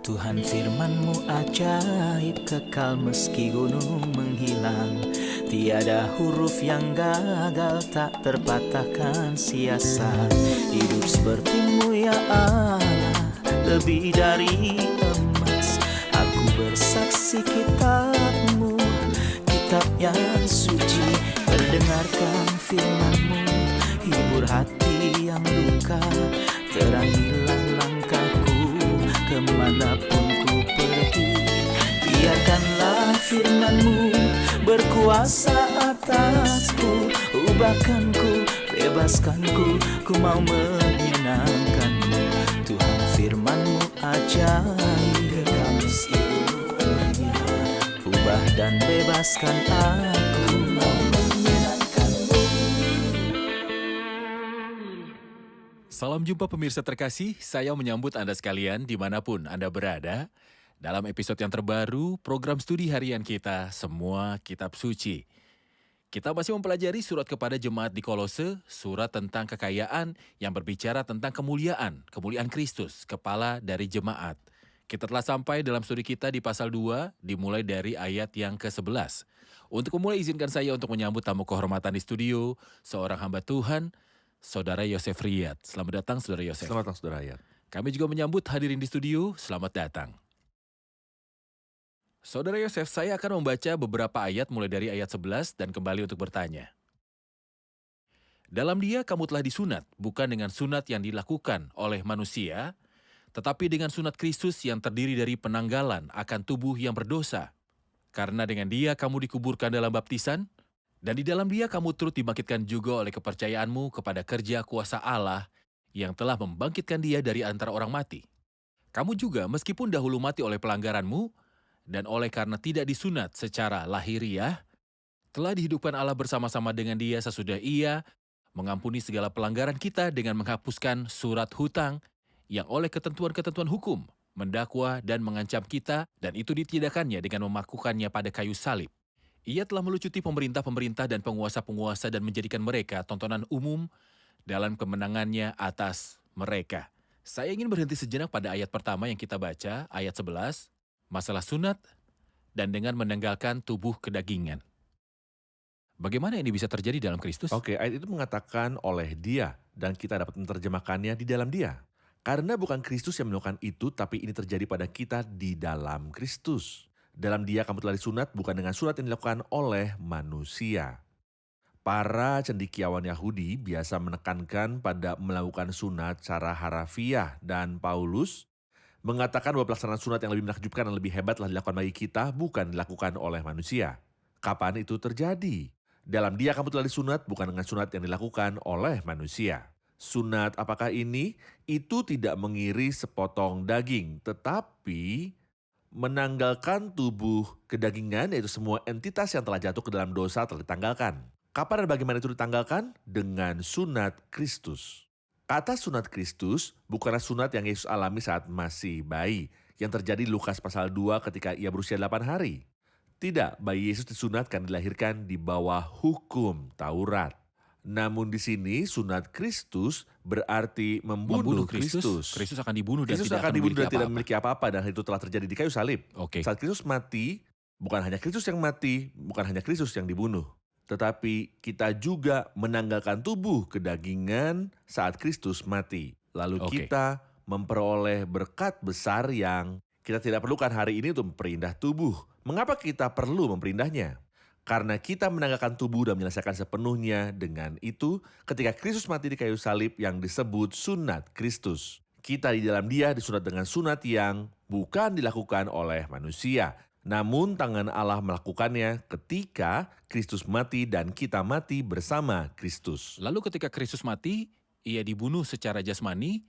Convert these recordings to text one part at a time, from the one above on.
Tuhan firman-Mu ajaib, kekal meski gunung menghilang. Tiada huruf yang gagal, tak terpatahkan sia-sia. Hidup seperti-Mu ya Allah, lebih dari emas. Aku bersaksi kitab-Mu, kitab yang suci. Mendengarkan firman-Mu, hibur hati yang luka. Terangilah langkahku kemanapun ku pergi. Biarkanlah firman-Mu berkuasa atasku. Ubahkanku, bebaskanku, ku mau menyenangkan-Mu. Tuhan firman-Mu ajaib, kekal meski gunung menghilang. Ubah dan bebaskan aku, mau menyenangkan-Mu. Salam jumpa pemirsa terkasih, saya menyambut Anda sekalian dimanapun Anda berada. Dalam episode yang terbaru, program studi harian kita, Semua Kitab Suci. Kita masih mempelajari surat kepada jemaat di Kolose, surat tentang kekayaan yang berbicara tentang kemuliaan Kristus, kepala dari jemaat. Kita telah sampai dalam studi kita di pasal 2, dimulai dari ayat yang ke-11. Untuk memulai, izinkan saya untuk menyambut tamu kehormatan di studio, seorang hamba Tuhan, Saudara Yosef Riyad. Selamat datang, Saudara Yosef. Selamat datang, Saudara Riyad. Kami juga menyambut hadirin di studio, selamat datang. Saudara Yosef, saya akan membaca beberapa ayat mulai dari ayat 11 dan kembali untuk bertanya. Dalam Dia kamu telah disunat, bukan dengan sunat yang dilakukan oleh manusia, tetapi dengan sunat Kristus yang terdiri dari penanggalan akan tubuh yang berdosa. Karena dengan Dia kamu dikuburkan dalam baptisan, dan di dalam Dia kamu turut dibangkitkan juga oleh kepercayaanmu kepada kerja kuasa Allah yang telah membangkitkan Dia dari antara orang mati. Kamu juga, meskipun dahulu mati oleh pelanggaranmu, dan oleh karena tidak disunat secara lahiriah, telah dihidupkan Allah bersama-sama dengan Dia sesudah Ia mengampuni segala pelanggaran kita dengan menghapuskan surat hutang yang oleh ketentuan-ketentuan hukum mendakwa dan mengancam kita, dan itu ditiadakannya dengan memakukannya pada kayu salib. Ia telah melucuti pemerintah-pemerintah dan penguasa-penguasa dan menjadikan mereka tontonan umum dalam kemenangannya atas mereka. Saya ingin berhenti sejenak pada ayat pertama yang kita baca, ayat 11, masalah sunat dan dengan menanggalkan tubuh kedagingan. Bagaimana ini bisa terjadi dalam Kristus? Oke, ayat itu mengatakan oleh Dia, dan kita dapat menerjemahkannya di dalam Dia. Karena bukan Kristus yang melakukan itu, tapi ini terjadi pada kita di dalam Kristus. Dalam Dia kamu telah disunat bukan dengan sunat yang dilakukan oleh manusia. Para cendekiawan Yahudi biasa menekankan pada melakukan sunat secara harafiah, dan Paulus mengatakan bahwa pelaksanaan sunat yang lebih menakjubkan dan lebih hebat telah dilakukan bagi kita, bukan dilakukan oleh manusia. Kapan itu terjadi? Dalam Dia kamu telah disunat bukan dengan sunat yang dilakukan oleh manusia. Sunat apakah ini? Itu tidak mengiri sepotong daging, tetapi menanggalkan tubuh kedagingan, yaitu semua entitas yang telah jatuh ke dalam dosa telah ditanggalkan. Kapan dan bagaimana itu ditanggalkan? Dengan sunat Kristus. Kata sunat Kristus bukanlah sunat yang Yesus alami saat masih bayi, yang terjadi di Lukas pasal 2 ketika ia berusia 8 hari. Tidak, bayi Yesus disunatkan dilahirkan di bawah hukum Taurat. Namun di sini sunat Kristus berarti membunuh Kristus. Kristus akan dibunuh dan Kristus tidak akan dibunuh dan tidak memiliki memiliki apa-apa, dan itu telah terjadi di kayu salib. Oke. Saat Kristus mati, bukan hanya Kristus yang mati, bukan hanya Kristus yang dibunuh, tetapi kita juga menanggalkan tubuh kedagingan saat Kristus mati. Lalu Oke. kita memperoleh berkat besar yang kita tidak perlukan hari ini untuk memperindah tubuh. Mengapa kita perlu memperindahnya? Karena kita menanggalkan tubuh dan menyelesaikan sepenuhnya dengan itu ketika Kristus mati di kayu salib yang disebut sunat Kristus. Kita di dalam Dia disunat dengan sunat yang bukan dilakukan oleh manusia. Namun tangan Allah melakukannya ketika Kristus mati dan kita mati bersama Kristus. Lalu ketika Kristus mati, ia dibunuh secara jasmani.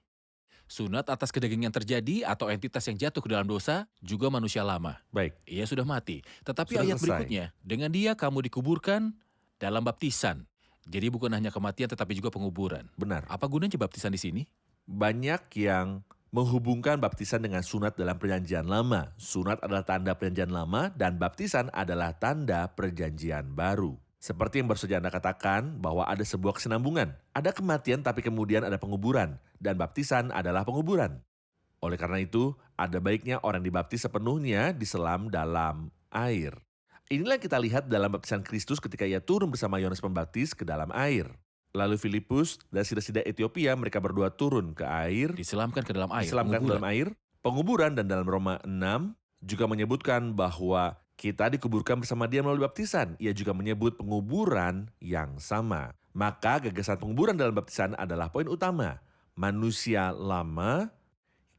Sunat atas kedagingan terjadi atau entitas yang jatuh ke dalam dosa juga manusia lama. Baik, Ia sudah mati. Tetapi Sudah ayat selesai. berikutnya, dengan Dia kamu dikuburkan dalam baptisan. Jadi bukan hanya kematian tetapi juga penguburan. benar. Apa gunanya baptisan di sini? Banyak yang menghubungkan baptisan dengan sunat dalam perjanjian lama. Sunat adalah tanda perjanjian lama dan baptisan adalah tanda perjanjian baru. Seperti yang baru saja Anda katakan bahwa ada sebuah kesinambungan. Ada kematian tapi kemudian ada penguburan, dan baptisan adalah penguburan. Oleh karena itu, ada baiknya orang dibaptis sepenuhnya diselam dalam air. Inilah yang kita lihat dalam baptisan Kristus ketika ia turun bersama Yohanes Pembaptis ke dalam air. Lalu Filipus dan sida-sida Ethiopia, mereka berdua turun ke air, Diselamkan ke dalam air. diselamkan ke penguburan. dalam air, penguburan, dan dalam Roma 6 juga menyebutkan bahwa kita dikuburkan bersama dia melalui baptisan. Ia juga menyebut penguburan yang sama. Maka gagasan penguburan dalam baptisan adalah poin utama. Manusia lama,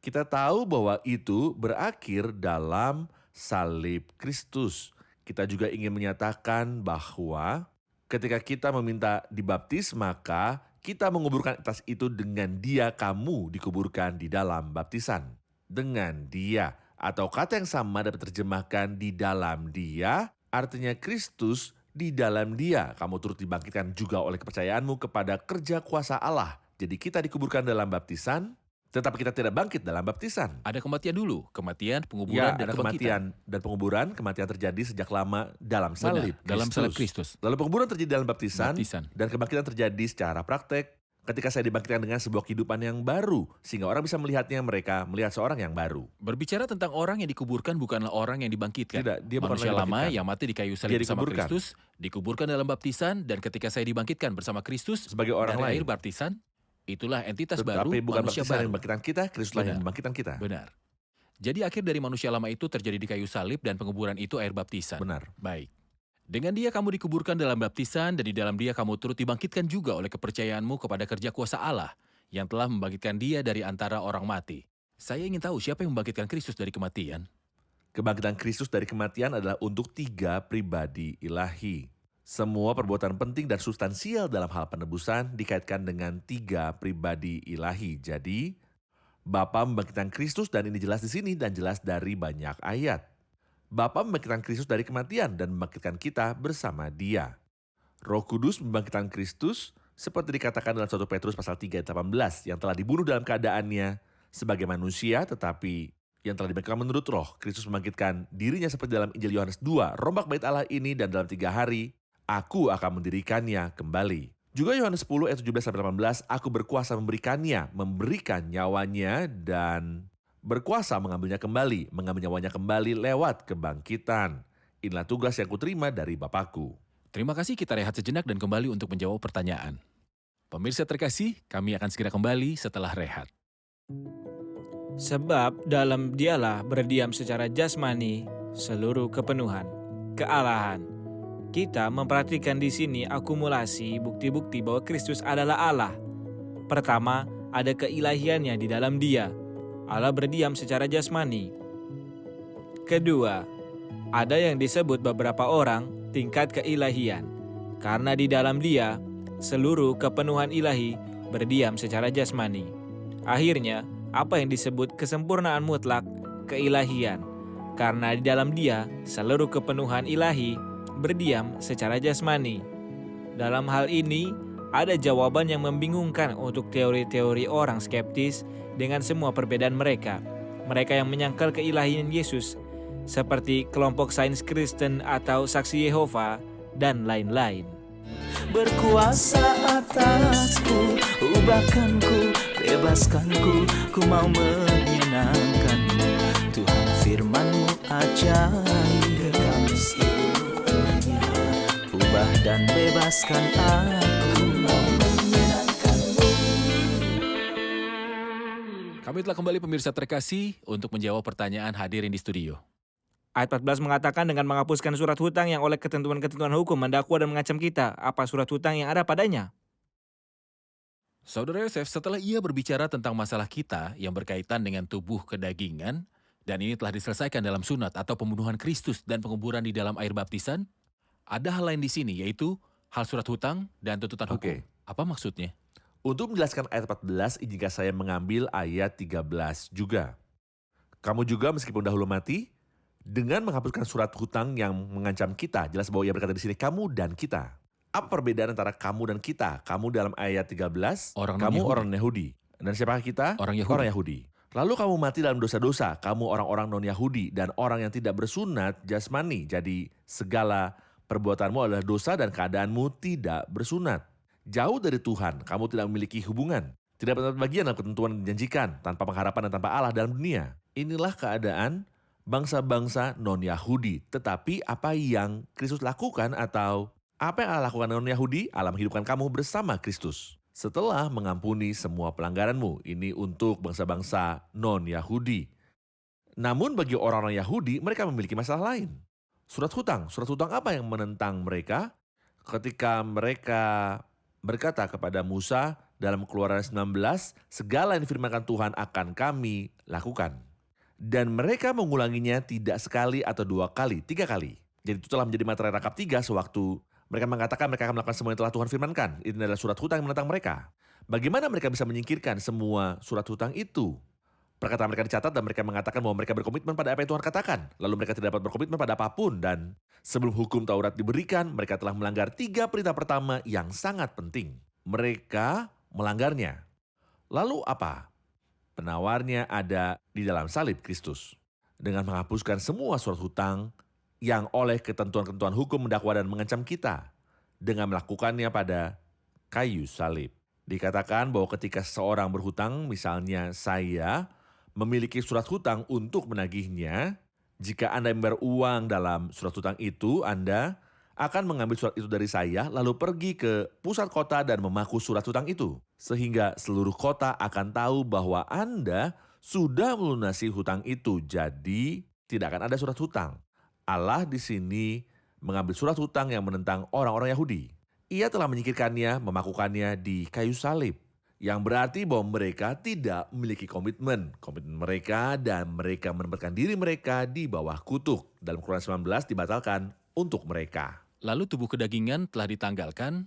kita tahu bahwa itu berakhir dalam salib Kristus. Kita juga ingin menyatakan bahwa ketika kita meminta dibaptis, maka kita menguburkan atas itu dengan dia, kamu dikuburkan di dalam baptisan. Dengan dia, atau kata yang sama dapat terjemahkan di dalam dia, artinya Kristus di dalam dia. Kamu turut dibangkitkan juga oleh kepercayaanmu kepada kerja kuasa Allah. Jadi kita dikuburkan dalam baptisan, tetapi kita tidak bangkit dalam baptisan. Ada kematian dulu, kematian, Ya, penguburan, dan ada kebangkitan. kematian dan penguburan. Kematian terjadi sejak lama dalam salib Benar, dalam salib Kristus. Lalu penguburan terjadi dalam baptisan, Baptisan. dan kebangkitan terjadi secara praktek ketika saya dibangkitkan dengan sebuah kehidupan yang baru, sehingga orang bisa melihatnya, mereka melihat seorang yang baru. Berbicara tentang orang yang dikuburkan bukanlah orang yang dibangkitkan. Tidak, dia bukan Manusia orang yang lama dibangkitkan. yang mati di kayu salib Dia bersama dikuburkan. Kristus, dikuburkan dalam baptisan, dan ketika saya dibangkitkan bersama Kristus Sebagai orang dari lain. air baptisan, itulah entitas baru, Tetapi bukan manusia baptisan yang baru. membangkitkan kita, Kristuslah yang Benar. membangkitkan kita. Benar. Jadi akhir dari manusia lama itu terjadi di kayu salib dan penguburan itu air baptisan. Benar. Baik. Dengan dia kamu dikuburkan dalam baptisan dan di dalam dia kamu turut dibangkitkan juga oleh kepercayaanmu kepada kerja kuasa Allah yang telah membangkitkan dia dari antara orang mati. Saya ingin tahu siapa yang membangkitkan Kristus dari kematian. Kebangkitan Kristus dari kematian adalah untuk 3 pribadi ilahi. Semua perbuatan penting dan substansial dalam hal penebusan dikaitkan dengan 3 pribadi ilahi. Jadi, Bapa membangkitkan Kristus, dan ini jelas di sini dan jelas dari banyak ayat. Bapa membangkitkan Kristus dari kematian dan membangkitkan kita bersama Dia. Roh Kudus membangkitkan Kristus seperti dikatakan dalam 1 Petrus pasal 3 ayat 18 yang telah dibunuh dalam keadaannya sebagai manusia, tetapi yang telah dibangkitkan menurut roh. Kristus membangkitkan dirinya seperti dalam Injil Yohanes 2, rombak bait Allah ini dan dalam 3 hari aku akan mendirikannya kembali. Juga Yohanes 10 ayat 17-18, aku berkuasa memberikan nyawanya dan berkuasa mengambil nyawanya kembali lewat kebangkitan. Inilah tugas yang kuterima dari Bapakku. Terima kasih, kita rehat sejenak dan kembali untuk menjawab pertanyaan. Pemirsa terkasih, kami akan segera kembali setelah rehat. Sebab dalam dialah berdiam secara jasmani seluruh kepenuhan, kealahan. Kita memperhatikan di sini akumulasi bukti-bukti bahwa Kristus adalah Allah. Pertama, ada keilahiannya di dalam Dia. Allah berdiam secara jasmani. Kedua, ada yang disebut beberapa orang tingkat keilahian. Karena di dalam Dia, seluruh kepenuhan ilahi berdiam secara jasmani. Akhirnya, apa yang disebut kesempurnaan mutlak, keilahian. Karena di dalam Dia, seluruh kepenuhan ilahi berdiam secara jasmani. Dalam hal ini, ada jawaban yang membingungkan untuk teori-teori orang skeptis dengan semua perbedaan mereka. Mereka yang menyangkal keilahian Yesus, seperti kelompok sains Kristen atau saksi Yehova, dan lain-lain. Berkuasa atasku, ubahkanku, bebaskanku, ku mau menyenangkanmu. Tuhan firman-Mu ajaib, kekal seluruhnya. Ubah dan bebaskan aku, mau menyenangkanmu. Kami telah kembali pemirsa terkasih untuk menjawab pertanyaan hadirin di studio. Ayat 14 mengatakan dengan menghapuskan surat hutang yang oleh ketentuan-ketentuan hukum mendakwa dan mengancam kita. Apa surat hutang yang ada padanya? Saudara Yosef, setelah ia berbicara tentang masalah kita yang berkaitan dengan tubuh kedagingan, dan ini telah diselesaikan dalam sunat atau pembunuhan Kristus dan penguburan di dalam air baptisan, ada hal lain di sini, yaitu hal surat hutang dan tuntutan hukum. Oke. Apa maksudnya? Untuk menjelaskan ayat 14, izinkan saya mengambil ayat 13 juga. Kamu juga meskipun dahulu mati, dengan menghapuskan surat hutang yang mengancam kita. Jelas bahwa ia berkata di sini kamu dan kita. Apa perbedaan antara kamu dan kita? Kamu dalam ayat 13, Orang kamu non-Yahudi. orang Yahudi. Dan siapakah kita? Orang Yahudi. Orang Yahudi. Lalu kamu mati dalam dosa-dosa, kamu orang-orang non-Yahudi dan orang yang tidak bersunat jasmani. Jadi segala perbuatanmu adalah dosa dan keadaanmu tidak bersunat. Jauh dari Tuhan, kamu tidak memiliki hubungan. Tidak mendapat bagian dalam ketentuan yang dijanjikan, tanpa pengharapan dan tanpa Allah dalam dunia. Inilah keadaan bangsa-bangsa non-Yahudi. Tetapi apa yang Kristus lakukan atau apa yang Allah lakukan non-Yahudi? Allah menghidupkan kamu bersama Kristus. Setelah mengampuni semua pelanggaranmu. Ini untuk bangsa-bangsa non-Yahudi. Namun bagi orang-orang Yahudi, mereka memiliki masalah lain. Surat hutang apa yang menentang mereka? Ketika mereka berkata kepada Musa dalam Keluaran 19, segala yang difirmankan Tuhan akan kami lakukan. Dan mereka mengulanginya tidak sekali atau 2 kali, 3 kali. Jadi itu telah menjadi materai rangkap 3 sewaktu mereka mengatakan mereka akan melakukan semua yang telah Tuhan firmankan. Ini adalah surat hutang yang menentang mereka. Bagaimana mereka bisa menyingkirkan semua surat hutang itu? Perkataan mereka dicatat dan mereka mengatakan bahwa mereka berkomitmen pada apa yang Tuhan katakan. Lalu mereka tidak dapat berkomitmen pada apapun. Dan sebelum hukum Taurat diberikan, mereka telah melanggar 3 perintah pertama yang sangat penting. Mereka melanggarnya. Lalu apa? Penawarnya ada di dalam salib Kristus. Dengan menghapuskan semua surat hutang yang oleh ketentuan-ketentuan hukum mendakwa dan mengancam kita. Dengan melakukannya pada kayu salib. Dikatakan bahwa ketika seseorang berhutang, misalnya saya memiliki surat hutang untuk menagihnya, jika Anda membayar uang dalam surat hutang itu, Anda akan mengambil surat itu dari saya, lalu pergi ke pusat kota dan memaku surat hutang itu. Sehingga seluruh kota akan tahu bahwa Anda sudah melunasi hutang itu, jadi tidak akan ada surat hutang. Allah di sini mengambil surat hutang yang menentang orang-orang Yahudi. Ia telah menyingkirkannya, memakukannya di kayu salib. Yang berarti bahwa mereka tidak memiliki komitmen. Komitmen mereka dan mereka menempatkan diri mereka di bawah kutuk. Dalam Keluaran 19 dibatalkan untuk mereka. Lalu tubuh kedagingan telah ditanggalkan,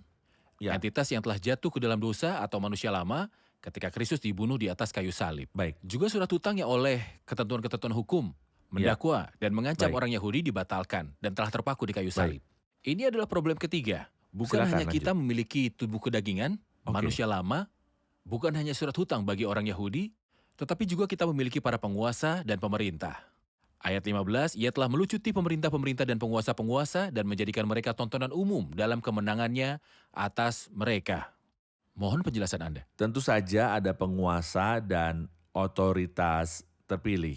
Ya. entitas yang telah jatuh ke dalam dosa atau manusia lama ketika Kristus dibunuh di atas kayu salib. Baik. Juga surat hutang yang oleh ketentuan-ketentuan hukum, mendakwa dan mengancam Baik. orang Yahudi dibatalkan dan telah terpaku di kayu salib. Ini adalah problem ketiga. Bukan Silakan, hanya kita memiliki tubuh kedagingan, Oke. manusia lama, bukan hanya surat hutang bagi orang Yahudi, tetapi juga kita memiliki para penguasa dan pemerintah. Ayat 15, ia telah melucuti pemerintah-pemerintah dan penguasa-penguasa dan menjadikan mereka tontonan umum dalam kemenangannya atas mereka. Mohon penjelasan Anda. Tentu saja ada penguasa dan otoritas terpilih.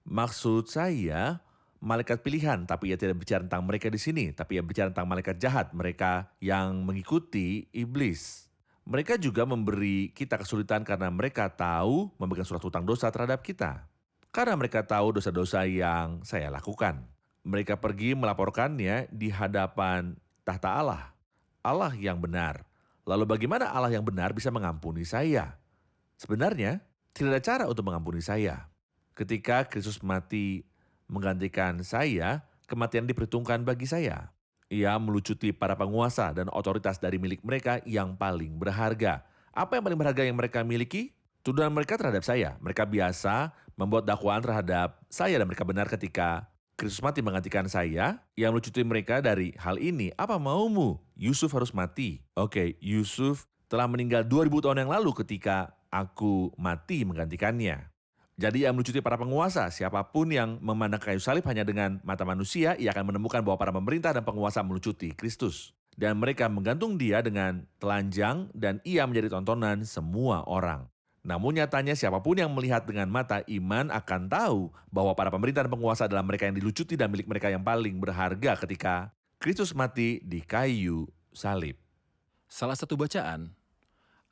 Maksud saya, malaikat pilihan, tapi ia tidak bicara tentang mereka di sini, tapi ia bicara tentang malaikat jahat, mereka yang mengikuti iblis. Mereka juga memberi kita kesulitan karena mereka tahu memegang surat hutang dosa terhadap kita. Karena mereka tahu dosa-dosa yang saya lakukan. Mereka pergi melaporkannya di hadapan tahta Allah. Allah yang benar. Lalu bagaimana Allah yang benar bisa mengampuni saya? Sebenarnya, tidak ada cara untuk mengampuni saya. Ketika Kristus mati menggantikan saya, kematian diperhitungkan bagi saya. Ia melucuti para penguasa dan otoritas dari milik mereka yang paling berharga. Apa yang paling berharga yang mereka miliki? Tuduhan mereka terhadap saya. Mereka biasa membuat dakwaan terhadap saya dan mereka benar ketika Kristus mati menggantikan saya. Yang melucuti mereka dari hal ini, apa maumu? Yusuf harus mati. Oke, Yusuf telah meninggal 2000 tahun yang lalu ketika aku mati menggantikannya. Jadi ia melucuti para penguasa. Siapapun yang memandang kayu salib hanya dengan mata manusia, ia akan menemukan bahwa para pemerintah dan penguasa melucuti Kristus. Dan mereka menggantung dia dengan telanjang dan ia menjadi tontonan semua orang. Namun nyatanya siapapun yang melihat dengan mata iman akan tahu bahwa para pemerintah dan penguasa adalah mereka yang dilucuti dan milik mereka yang paling berharga ketika Kristus mati di kayu salib. Salah satu bacaan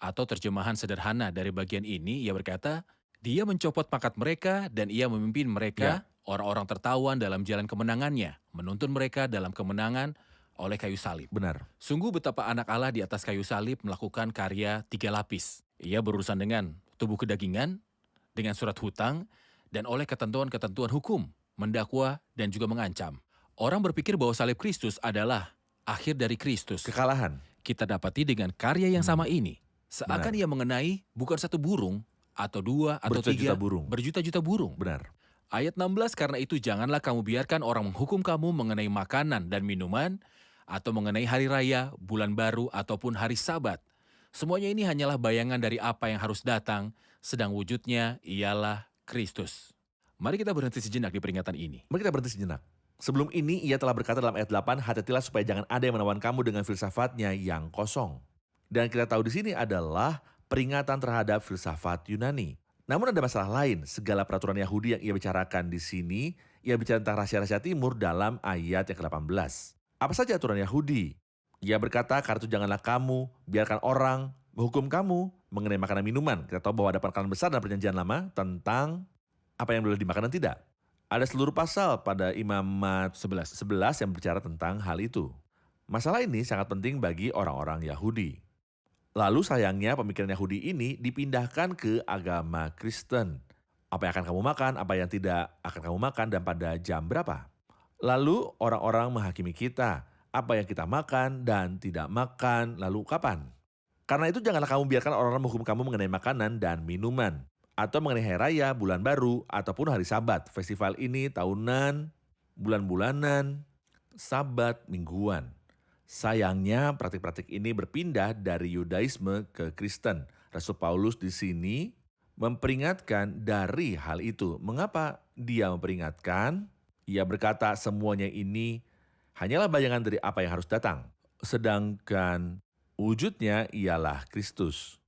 atau terjemahan sederhana dari bagian ini, ia berkata, dia mencopot pangkat mereka dan ia memimpin mereka, orang-orang tertawan dalam jalan kemenangannya, menuntun mereka dalam kemenangan oleh kayu salib. Benar. Sungguh betapa anak Allah di atas kayu salib melakukan karya 3 lapis. Ia berurusan dengan tubuh kedagingan, dengan surat hutang, dan oleh ketentuan-ketentuan hukum, mendakwa, dan juga mengancam. Orang berpikir bahwa salib Kristus adalah akhir dari Kristus. Kekalahan. Kita dapati dengan karya yang sama ini. Seakan ia mengenai bukan satu burung, atau 2 atau 3, Berjuta-juta burung. berjuta-juta burung. Benar. Ayat 16, karena itu janganlah kamu biarkan orang menghukum kamu mengenai makanan dan minuman, atau mengenai hari raya, bulan baru, ataupun hari sabat. Semuanya ini hanyalah bayangan dari apa yang harus datang, sedang wujudnya ialah Kristus. Mari kita berhenti sejenak di peringatan ini. Mari kita berhenti sejenak. Sebelum ini ia telah berkata dalam ayat 8, hati-hatilah supaya jangan ada yang menawan kamu dengan filsafatnya yang kosong. Dan kita tahu di sini adalah peringatan terhadap filsafat Yunani. Namun ada masalah lain, segala peraturan Yahudi yang ia bicarakan di sini, ia bicara tentang rahasia-rahasia timur dalam ayat yang ke-18. Apa saja aturan Yahudi? Ia berkata, karena itu janganlah kamu biarkan orang menghukum kamu mengenai makanan minuman. Kita tahu bahwa ada penekanan besar dalam perjanjian lama tentang apa yang boleh dimakan dan tidak. Ada seluruh pasal pada Imamat 11. 11 yang berbicara tentang hal itu. Masalah ini sangat penting bagi orang-orang Yahudi. Lalu sayangnya pemikiran Yahudi ini dipindahkan ke agama Kristen. Apa yang akan kamu makan, apa yang tidak akan kamu makan, dan pada jam berapa. Lalu orang-orang menghakimi kita, apa yang kita makan dan tidak makan, lalu kapan. Karena itu janganlah kamu biarkan orang-orang menghukum kamu mengenai makanan dan minuman. Atau mengenai hari raya, bulan baru, ataupun hari sabat, festival ini, tahunan, bulan-bulanan, sabat, mingguan. Sayangnya praktik-praktik ini berpindah dari Yudaisme ke Kristen. Rasul Paulus di sini memperingatkan dari hal itu. Mengapa dia memperingatkan? Ia berkata semuanya ini hanyalah bayangan dari apa yang harus datang. Sedangkan wujudnya ialah Kristus.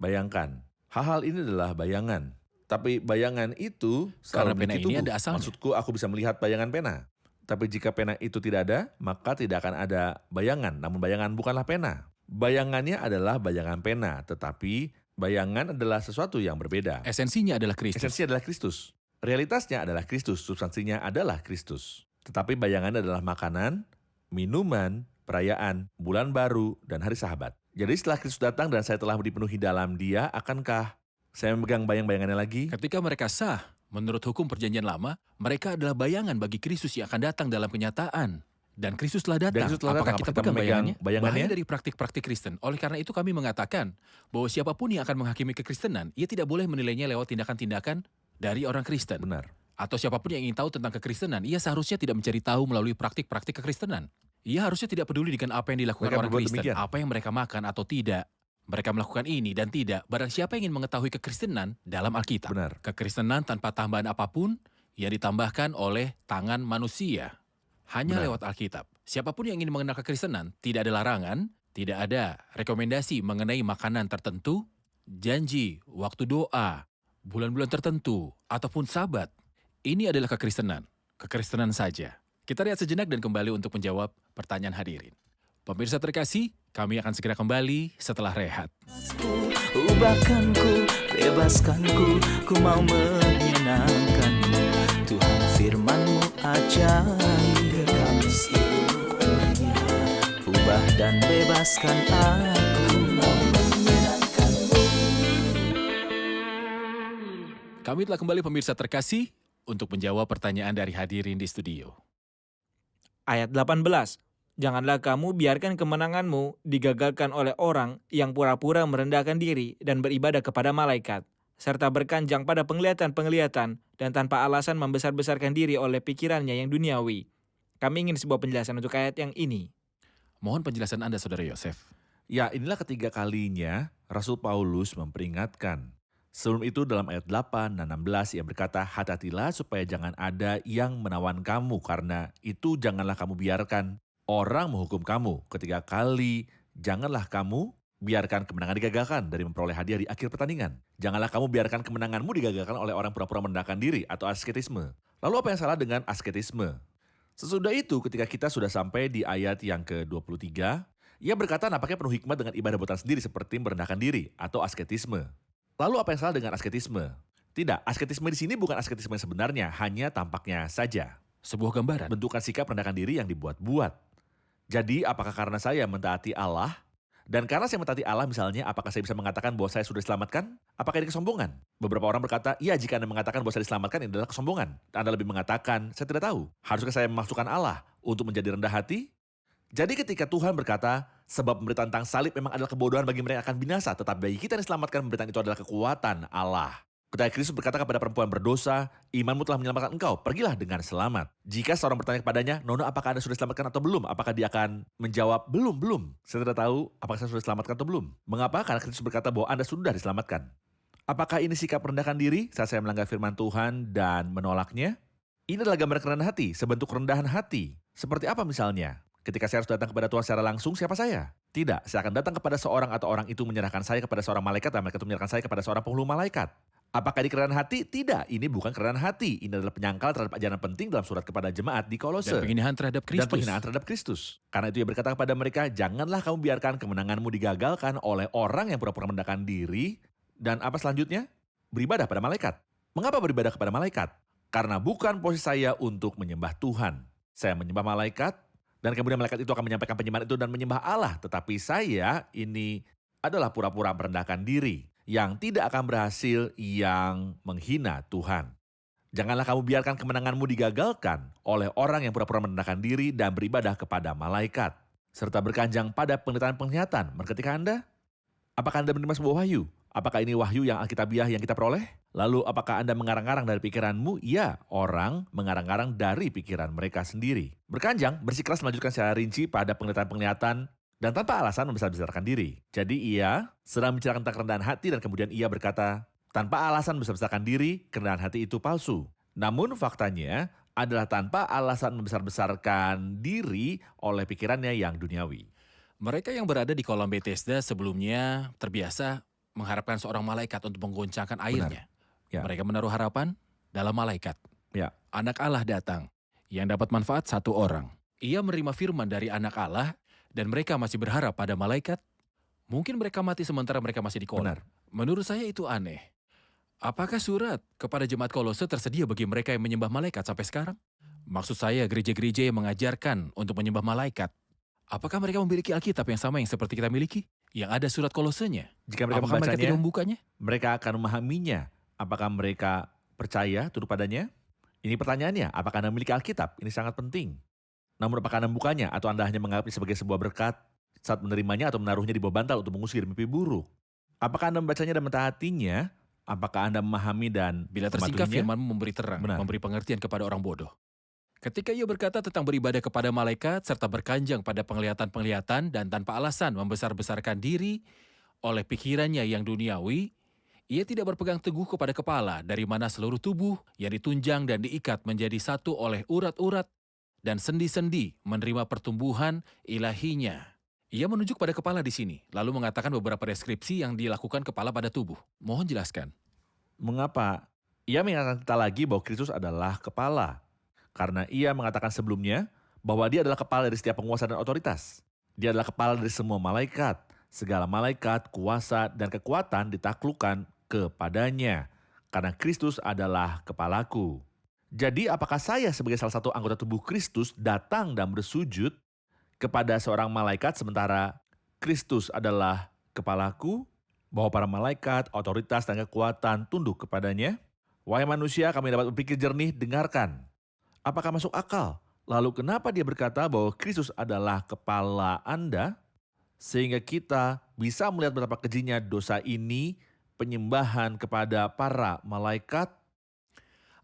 Bayangkan, hal-hal ini adalah bayangan. Tapi bayangan itu Karena selalu pena memiliki ini tubuh. ada asalnya. Maksudku aku bisa melihat bayangan pena. Tapi jika pena itu tidak ada, maka tidak akan ada bayangan. Namun bayangan bukanlah pena. Bayangannya adalah bayangan pena, tetapi bayangan adalah sesuatu yang berbeda. Esensinya adalah Kristus. Esensinya adalah Kristus. Realitasnya adalah Kristus, substansinya adalah Kristus. Tetapi bayangan adalah makanan, minuman, perayaan, bulan baru, dan hari sahabat. Jadi setelah Kristus datang dan saya telah dipenuhi dalam Dia, akankah saya memegang bayang-bayangannya lagi? Ketika mereka sah, menurut hukum perjanjian lama, mereka adalah bayangan bagi Kristus yang akan datang dalam kenyataan. Dan Kristus telah datang. Kristus telah Apakah datang. kita Apakah pegang memegang bayangannya? bayangannya? Bahaya dari praktik-praktik Kristen. Oleh karena itu kami mengatakan bahwa siapapun yang akan menghakimi kekristenan, ia tidak boleh menilainya lewat tindakan-tindakan dari orang Kristen. Benar. Atau siapapun yang ingin tahu tentang kekristenan, ia seharusnya tidak mencari tahu melalui praktik-praktik kekristenan. Ia harusnya tidak peduli dengan apa yang dilakukan Mereka orang berbuat Kristen, demikian. apa yang mereka makan atau tidak. Mereka melakukan ini dan tidak. Barang siapa yang ingin mengetahui kekristenan dalam Alkitab. Benar. Kekristenan tanpa tambahan apapun yang ditambahkan oleh tangan manusia. Hanya Benar. lewat Alkitab. Siapapun yang ingin mengenal kekristenan, tidak ada larangan, tidak ada rekomendasi mengenai makanan tertentu, janji, waktu doa, bulan-bulan tertentu, ataupun sabat. Ini adalah kekristenan. Kekristenan saja. Kita lihat sejenak dan kembali untuk menjawab pertanyaan hadirin. Pemirsa terkasih, kami akan segera kembali setelah rehat. Ubahkanku, bebaskanku, ku mau menyenangkanmu. Tuhan firman-Mu ajaib, kekal seluruhnya. Ubah dan bebaskan aku, mau menyenangkanmu. Kami telah kembali pemirsa terkasih untuk menjawab pertanyaan dari hadirin di studio. Ayat 18. Janganlah kamu biarkan kemenanganmu digagalkan oleh orang yang pura-pura merendahkan diri dan beribadah kepada malaikat, serta berkanjang pada penglihatan-penglihatan dan tanpa alasan membesar-besarkan diri oleh pikirannya yang duniawi. Kami ingin sebuah penjelasan untuk ayat yang ini. Mohon penjelasan Anda, Saudara Yosef. Ya, inilah ketiga kalinya Rasul Paulus memperingatkan. Sebelum itu dalam ayat 8 dan 16 ia berkata, hati-hatilah supaya jangan ada yang menawan kamu, karena itu janganlah kamu biarkan orang menghukum kamu. Ketiga kali, janganlah kamu biarkan kemenangan digagalkan dari memperoleh hadiah di akhir pertandingan. Janganlah kamu biarkan kemenanganmu digagalkan oleh orang pura-pura merendahkan diri atau asketisme. Lalu apa yang salah dengan asketisme? Sesudah itu ketika kita sudah sampai di ayat yang ke-23, ia berkata nampaknya penuh hikmat dengan ibadah buatan sendiri seperti merendahkan diri atau asketisme. Lalu apa yang salah dengan asketisme? Tidak, asketisme di sini bukan asketisme yang sebenarnya, hanya tampaknya saja. Sebuah gambaran. Bentukan sikap merendahkan diri yang dibuat-buat. Jadi apakah karena saya mentaati Allah? Dan karena saya mentaati Allah misalnya, apakah saya bisa mengatakan bahwa saya sudah diselamatkan? Apakah ini kesombongan? Beberapa orang berkata, iya jika Anda mengatakan bahwa saya diselamatkan ini adalah kesombongan. Anda lebih mengatakan, saya tidak tahu. Haruskah saya memasukkan Allah untuk menjadi rendah hati? Jadi ketika Tuhan berkata, sebab pemberitaan tentang salib memang adalah kebodohan bagi mereka yang akan binasa, tetapi bagi kita yang diselamatkan pemberitaan itu adalah kekuatan Allah. Ketika Kristus berkata kepada perempuan berdosa, imanmu telah menyelamatkan engkau, pergilah dengan selamat. Jika seorang bertanya kepadanya, Nona apakah Anda sudah diselamatkan atau belum? Apakah dia akan menjawab, belum. Saya tidak tahu apakah saya sudah diselamatkan atau belum. Mengapa? Karena Kristus berkata bahwa Anda sudah diselamatkan. Apakah ini sikap merendahkan diri saat saya melanggar firman Tuhan dan menolaknya? Ini adalah gambar kerendahan hati, sebentuk kerendahan hati. Seperti apa misalnya? Ketika saya harus datang kepada Tuhan secara langsung, siapa saya? Tidak, saya akan datang kepada seorang atau orang itu menyerahkan saya kepada seorang malaikat dan mereka itu menyerahkan saya kepada seorang penghulu malaikat. Apakah ini kerenan hati? Tidak, ini bukan kerenan hati. Ini adalah penyangkal terhadap ajaran penting dalam surat kepada jemaat di Kolose. Dan penghinaan terhadap Dan Kristus. penghinaan terhadap Kristus. Karena itu ia berkata kepada mereka, janganlah kamu biarkan kemenanganmu digagalkan oleh orang yang pura-pura merendahkan diri. Dan apa selanjutnya? Beribadah pada malaikat. Mengapa beribadah kepada malaikat? Karena bukan posisi saya untuk menyembah Tuhan. Saya menyembah malaikat, dan kemudian malaikat itu akan menyampaikan penyembahan itu dan menyembah Allah. Tetapi saya ini adalah pura-pura merendahkan diri yang tidak akan berhasil, yang menghina Tuhan. Janganlah kamu biarkan kemenanganmu digagalkan oleh orang yang pura-pura merendahkan diri dan beribadah kepada malaikat, serta berkanjang pada penglihatan-penglihatan. Ketika Anda, apakah Anda menerima sebuah wahyu? Apakah ini wahyu yang alkitabiah yang kita peroleh? Lalu apakah Anda mengarang-arang dari pikiranmu? Ya, orang mengarang-arang dari pikiran mereka sendiri. Berkanjang, bersikeras melanjutkan secara rinci pada penglihatan-penglihatan dan tanpa alasan membesar-besarkan diri. Jadi ia sedang membicarakan tentang kerendahan hati dan kemudian ia berkata, tanpa alasan membesar-besarkan diri, kerendahan hati itu palsu. Namun faktanya adalah tanpa alasan membesar-besarkan diri oleh pikirannya yang duniawi. Mereka yang berada di kolam Bethesda sebelumnya terbiasa mengharapkan seorang malaikat untuk menggoncangkan airnya. Ya. Mereka menaruh harapan dalam malaikat. Ya. Anak Allah datang yang dapat manfaat satu orang. Ia menerima firman dari anak Allah dan mereka masih berharap pada malaikat. Mungkin mereka mati sementara mereka masih di kolam. Benar. Menurut saya itu aneh. Apakah surat kepada jemaat Kolose tersedia bagi mereka yang menyembah malaikat sampai sekarang? Maksud saya gereja-gereja yang mengajarkan untuk menyembah malaikat. Apakah mereka memiliki Alkitab yang sama yang seperti kita miliki? Yang ada surat Kolosenya? Jika mereka Apakah mereka membacanya, tidak membukanya? mereka akan memahaminya. Apakah mereka percaya tunduk padanya? Ini pertanyaannya, apakah Anda memiliki Alkitab? Ini sangat penting. Namun apakah Anda membukanya atau Anda hanya menganggapnya sebagai sebuah berkat saat menerimanya atau menaruhnya di bawah bantal untuk mengusir mimpi buruk? Apakah Anda membacanya dan mentaatinya? Apakah Anda memahami dan Bila tersingkap mematuhinya? firman-Mu memberi terang, Benar. memberi pengertian kepada orang bodoh. Ketika ia berkata tentang beribadah kepada malaikat serta berkanjang pada penglihatan-penglihatan dan tanpa alasan membesar-besarkan diri oleh pikirannya yang duniawi, ia tidak berpegang teguh kepada kepala dari mana seluruh tubuh yang ditunjang dan diikat menjadi satu oleh urat-urat dan sendi-sendi menerima pertumbuhan ilahinya. Ia menunjuk pada kepala di sini, lalu mengatakan beberapa deskripsi yang dilakukan kepala pada tubuh. Mohon jelaskan. Mengapa? Ia mengingatkan kita lagi bahwa Kristus adalah kepala. Karena ia mengatakan sebelumnya bahwa dia adalah kepala dari setiap penguasa dan otoritas. Dia adalah kepala dari semua malaikat. Segala malaikat, kuasa, dan kekuatan ditaklukkan kepadanya. Karena Kristus adalah kepalaku. Jadi apakah saya sebagai salah satu anggota tubuh Kristus datang dan bersujud kepada seorang malaikat sementara Kristus adalah kepalaku? Bahwa para malaikat, otoritas, dan kekuatan tunduk kepadanya? Wahai manusia, kami dapat berpikir jernih, dengarkan. Apakah masuk akal? Lalu kenapa dia berkata bahwa Kristus adalah kepala Anda? Sehingga kita bisa melihat betapa kejinya dosa ini, penyembahan kepada para malaikat.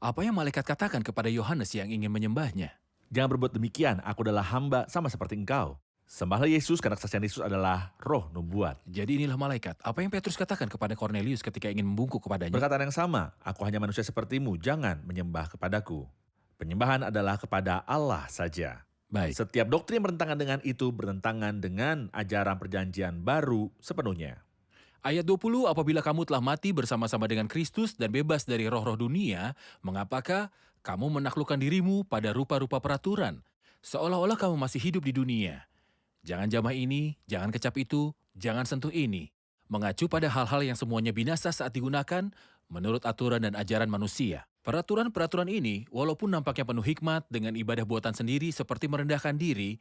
Apa yang malaikat katakan kepada Yohanes yang ingin menyembahnya? Jangan berbuat demikian, aku adalah hamba sama seperti engkau. Sembahlah Yesus karena kesaksian Yesus adalah roh nubuat. Jadi inilah malaikat. Apa yang Petrus katakan kepada Cornelius ketika ingin membungkuk kepadanya? Perkataan yang sama, aku hanya manusia sepertimu, jangan menyembah kepadaku. Penyembahan adalah kepada Allah saja. Baik. Setiap doktrin yang bertentangan dengan itu bertentangan dengan ajaran perjanjian baru sepenuhnya. Ayat 20, apabila kamu telah mati bersama-sama dengan Kristus dan bebas dari roh-roh dunia, mengapakah kamu menaklukkan dirimu pada rupa-rupa peraturan, seolah-olah kamu masih hidup di dunia? Jangan jamah ini, jangan kecap itu, jangan sentuh ini. Mengacu pada hal-hal yang semuanya binasa saat digunakan menurut aturan dan ajaran manusia. Peraturan-peraturan ini, walaupun nampaknya penuh hikmat dengan ibadah buatan sendiri seperti merendahkan diri,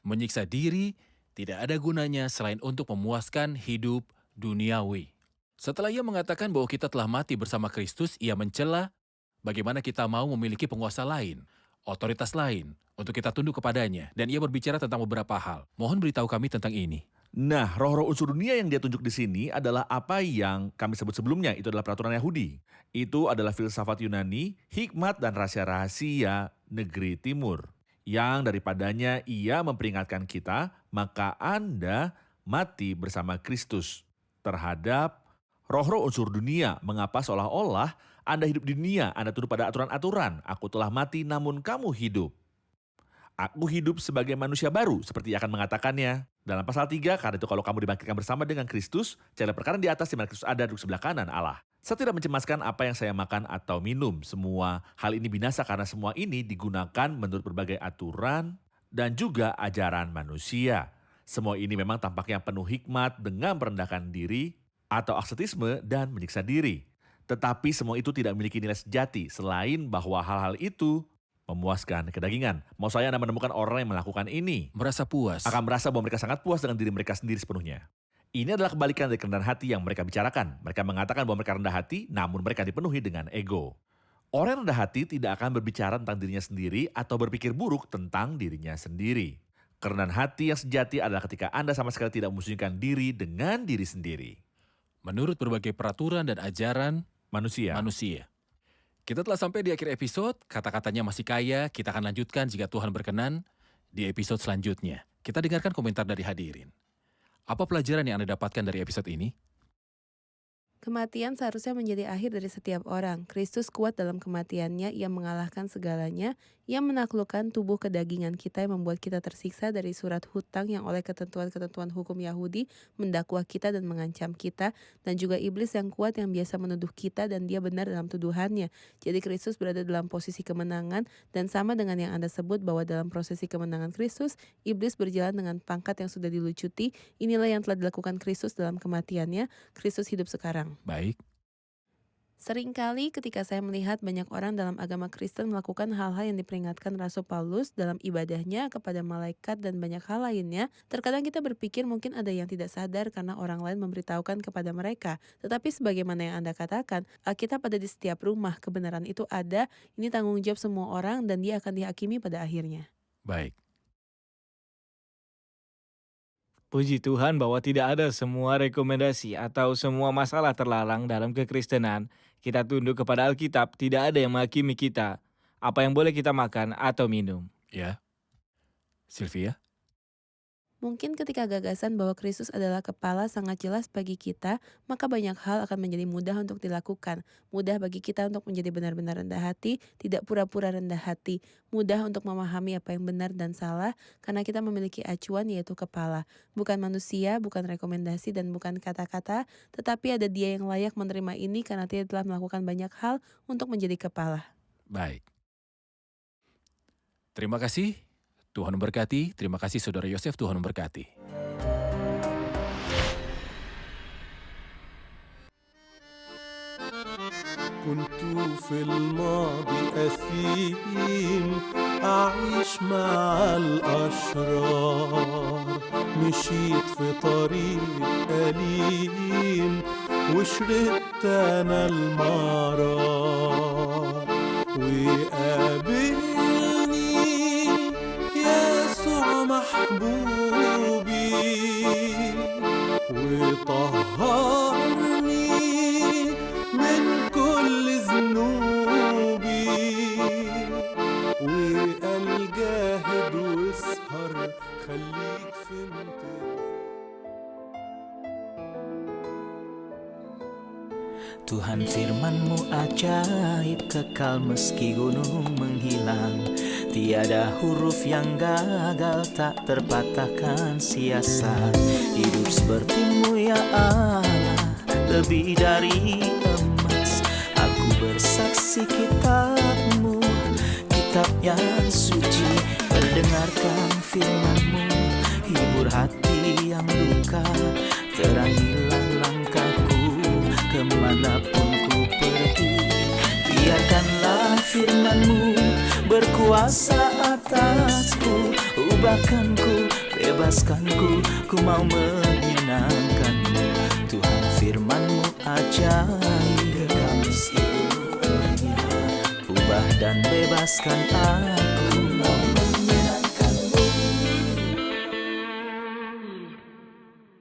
menyiksa diri, tidak ada gunanya selain untuk memuaskan hidup duniawi. Setelah ia mengatakan bahwa kita telah mati bersama Kristus, ia mencela bagaimana kita mau memiliki penguasa lain, otoritas lain, untuk kita tunduk kepadanya. Dan ia berbicara tentang beberapa hal. Mohon beritahu kami tentang ini. Nah, roh-roh unsur dunia yang dia tunjuk di sini adalah apa yang kami sebut sebelumnya. Itu adalah peraturan Yahudi. Itu adalah filsafat Yunani, hikmat dan rahasia-rahasia negeri timur. Yang daripadanya ia memperingatkan kita, maka Anda mati bersama Kristus. Terhadap roh-roh unsur dunia, mengapa seolah-olah Anda hidup di dunia, Anda tunduk pada aturan-aturan. Aku telah mati namun kamu hidup. Aku hidup sebagai manusia baru, seperti ia akan mengatakannya. Dalam pasal 3, karena itu kalau kamu dibangkitkan bersama dengan Kristus, carilah perkara di atas di mana Kristus ada duduk sebelah kanan Allah. Saya tidak mencemaskan apa yang saya makan atau minum. Semua hal ini binasa karena semua ini digunakan menurut berbagai aturan dan juga ajaran manusia. Semua ini memang tampaknya penuh hikmat dengan merendahkan diri atau asketisme dan menyiksa diri. Tetapi semua itu tidak memiliki nilai sejati selain bahwa hal-hal itu memuaskan kedagingan. Mau saya Anda menemukan orang yang melakukan ini Merasa puas. akan merasa bahwa mereka sangat puas dengan diri mereka sendiri sepenuhnya. Ini adalah kebalikan dari kerendahan hati yang mereka bicarakan. Mereka mengatakan bahwa mereka rendah hati, namun mereka dipenuhi dengan ego. Orang yang rendah hati tidak akan berbicara tentang dirinya sendiri atau berpikir buruk tentang dirinya sendiri. Kerendahan hati yang sejati adalah ketika Anda sama sekali tidak memusingkan diri dengan diri sendiri. Menurut berbagai peraturan dan ajaran Manusia. Kita telah sampai di akhir episode, kata-katanya masih kaya, kita akan lanjutkan jika Tuhan berkenan di episode selanjutnya. Kita dengarkan komentar dari hadirin. Apa pelajaran yang Anda dapatkan dari episode ini? Kematian seharusnya menjadi akhir dari setiap orang. Kristus kuat dalam kematiannya, ia mengalahkan segalanya. Ia menaklukkan tubuh kedagingan kita yang membuat kita tersiksa dari surat hutang yang oleh ketentuan-ketentuan hukum Yahudi mendakwa kita dan mengancam kita, dan juga iblis yang kuat yang biasa menuduh kita dan dia benar dalam tuduhannya. Jadi Kristus berada dalam posisi kemenangan, dan sama dengan yang Anda sebut bahwa dalam prosesi kemenangan Kristus, iblis berjalan dengan pangkat yang sudah dilucuti. Inilah yang telah dilakukan Kristus dalam kematiannya. Kristus hidup sekarang. Baik. Seringkali ketika saya melihat banyak orang dalam agama Kristen melakukan hal-hal yang diperingatkan Rasul Paulus dalam ibadahnya kepada malaikat dan banyak hal lainnya, terkadang kita berpikir mungkin ada yang tidak sadar karena orang lain memberitahukan kepada mereka. Tetapi sebagaimana yang Anda katakan, Alkitab ada di setiap rumah, kebenaran itu ada, ini tanggung jawab semua orang dan dia akan dihakimi pada akhirnya. Baik. Puji Tuhan bahwa tidak ada semua rekomendasi atau semua masalah terlarang dalam kekristenan. Kita tunduk kepada Alkitab, tidak ada yang menghakimi kita. Apa yang boleh kita makan atau minum. Ya. Sylvia? Mungkin ketika gagasan bahwa Kristus adalah kepala sangat jelas bagi kita, maka banyak hal akan menjadi mudah untuk dilakukan. Mudah bagi kita untuk menjadi benar-benar rendah hati, tidak pura-pura rendah hati. Mudah untuk memahami apa yang benar dan salah, karena kita memiliki acuan yaitu kepala. Bukan manusia, bukan rekomendasi, dan bukan kata-kata, tetapi ada dia yang layak menerima ini karena dia telah melakukan banyak hal untuk menjadi kepala. Baik. Terima kasih. Tuhan memberkati. Terima kasih Saudara Yosef, Tuhan memberkati. كنت في الماضي أثيم أعيش مع الأشرار مشيت في طريق أليم وشربت أنا المرار وقابلني يسوع محبوبي وطهرني من كل ذنوبي وقال جاهد واسهر خليك في انتظار. Tuhan firman-Mu ajaib, kekal meski gunung menghilang. Tiada huruf yang gagal, tak terpatahkan sia-sia. Hidup seperti-Mu ya Allah, lebih dari emas. Aku bersaksi kitab-Mu, kitab yang suci. Mendengarkan firman-Mu, hibur hati yang luka. Terangilah langkahku kemanapun ku pergi. Biarkanlah firman-Mu berkuasa atasku. Ubahkanku, bebaskanku, ku mau menyenangkan-Mu. Tuhan firman-Mu ajaib, ubah dan bebaskan aku.